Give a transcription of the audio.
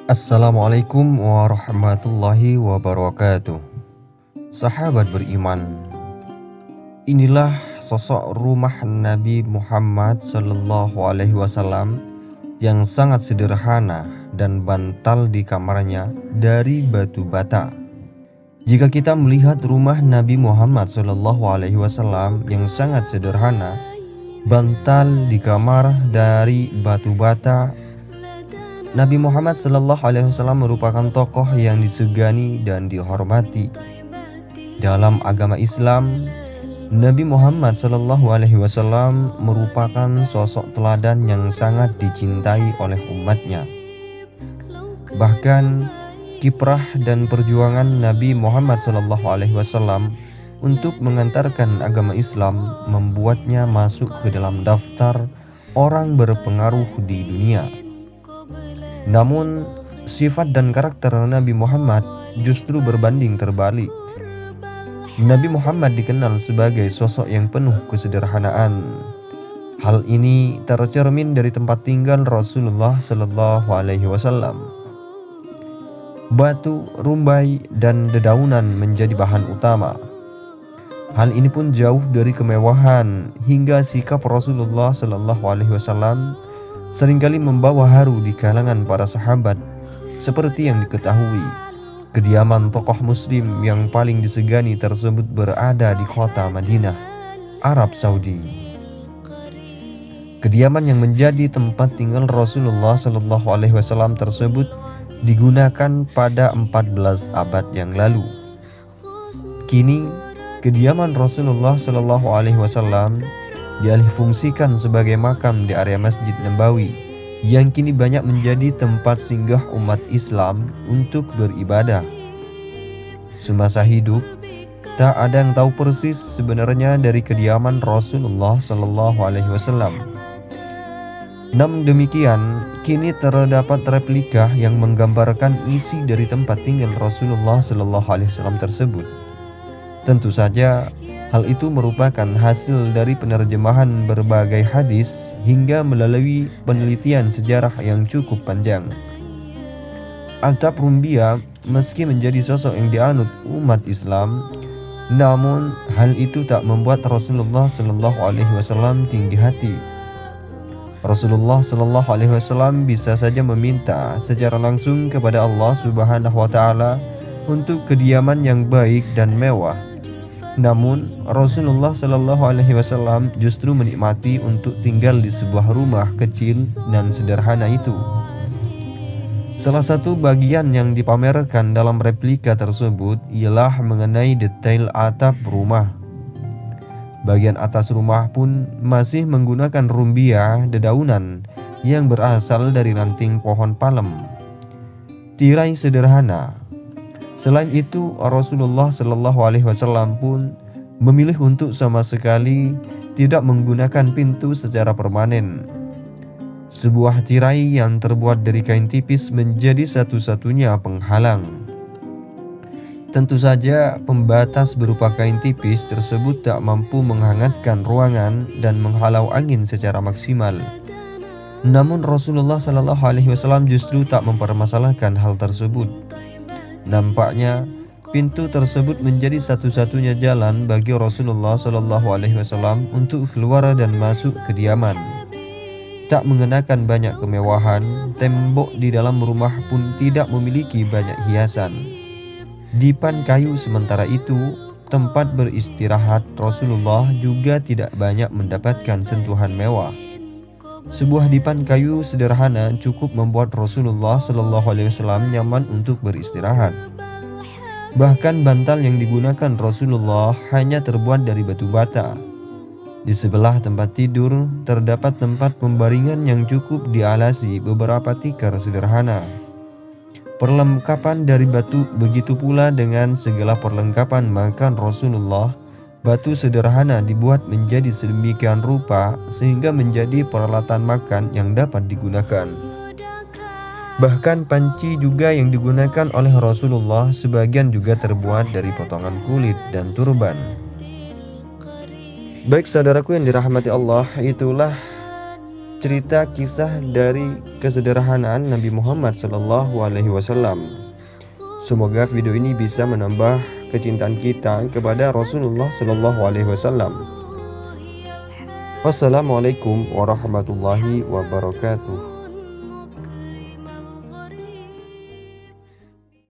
Assalamualaikum warahmatullahi wabarakatuh. Sahabat beriman, inilah sosok rumah Nabi Muhammad SAW yang sangat sederhana dan bantal di kamarnya dari batu bata. Jika kita melihat rumah Nabi Muhammad SAW yang sangat sederhana, bantal di kamar dari batu bata, Nabi Muhammad SAW merupakan tokoh yang disegani dan dihormati. Dalam agama Islam, Nabi Muhammad SAW merupakan sosok teladan yang sangat dicintai oleh umatnya. Bahkan kiprah dan perjuangan Nabi Muhammad SAW untuk mengantarkan agama Islam membuatnya masuk ke dalam daftar orang berpengaruh di dunia. Namun, sifat dan karakter Nabi Muhammad justru berbanding terbalik. Nabi Muhammad dikenal sebagai sosok yang penuh kesederhanaan. Hal ini tercermin dari tempat tinggal Rasulullah SAW. Batu, rumbai, dan dedaunan menjadi bahan utama. Hal ini pun jauh dari kemewahan, hingga sikap Rasulullah SAW seringkali membawa haru di kalangan para sahabat. Seperti yang diketahui, kediaman tokoh muslim yang paling disegani tersebut berada di kota Madinah, Arab Saudi. Kediaman yang menjadi tempat tinggal Rasulullah SAW tersebut digunakan pada 14 abad yang lalu. Kini, kediaman Rasulullah SAW dialihfungsikan sebagai makam di area Masjid Nabawi yang kini banyak menjadi tempat singgah umat Islam untuk beribadah. Semasa hidup, tak ada yang tahu persis sebenarnya dari kediaman Rasulullah SAW. Namun demikian, kini terdapat replika yang menggambarkan isi dari tempat tinggal Rasulullah SAW tersebut. Tentu saja, hal itu merupakan hasil dari penerjemahan berbagai hadis hingga melalui penelitian sejarah yang cukup panjang. Atap Rumbia meski menjadi sosok yang dianut umat Islam, namun hal itu tak membuat Rasulullah SAW tinggi hati. Rasulullah SAW bisa saja meminta secara langsung kepada Allah Subhanahu wa Ta'ala untuk kediaman yang baik dan mewah. Namun Rasulullah SAW justru menikmati untuk tinggal di sebuah rumah kecil dan sederhana itu. Salah satu bagian yang dipamerkan dalam replika tersebut ialah mengenai detail atap rumah. Bagian atas rumah pun masih menggunakan rumbia dedaunan yang berasal dari ranting pohon palem. Tirai sederhana. Selain itu, Rasulullah SAW pun memilih untuk sama sekali tidak menggunakan pintu secara permanen. Sebuah tirai yang terbuat dari kain tipis menjadi satu-satunya penghalang. Tentu saja, pembatas berupa kain tipis tersebut tak mampu menghangatkan ruangan dan menghalau angin secara maksimal. Namun Rasulullah SAW justru tak mempermasalahkan hal tersebut. Nampaknya pintu tersebut menjadi satu-satunya jalan bagi Rasulullah SAW untuk keluar dan masuk kediaman. Tak mengenakan banyak kemewahan, tembok di dalam rumah pun tidak memiliki banyak hiasan. Dipan kayu sementara itu, tempat beristirahat Rasulullah juga tidak banyak mendapatkan sentuhan mewah. Sebuah dipan kayu sederhana cukup membuat Rasulullah SAW nyaman untuk beristirahat. Bahkan bantal yang digunakan Rasulullah hanya terbuat dari batu bata. Di sebelah tempat tidur terdapat tempat pembaringan yang cukup dialasi beberapa tikar sederhana. Perlengkapan dari batu, begitu pula dengan segala perlengkapan makan Rasulullah Batu sederhana dibuat menjadi sedemikian rupa sehingga menjadi peralatan makan yang dapat digunakan. Bahkan panci juga yang digunakan oleh Rasulullah sebagian juga terbuat dari potongan kulit dan turban. Baik saudaraku yang dirahmati Allah, itulah cerita kisah dari kesederhanaan Nabi Muhammad SAW. Semoga video ini bisa menambah kecintaan kita kepada Rasulullah SAW. Wassalamualaikum warahmatullahi wabarakatuh.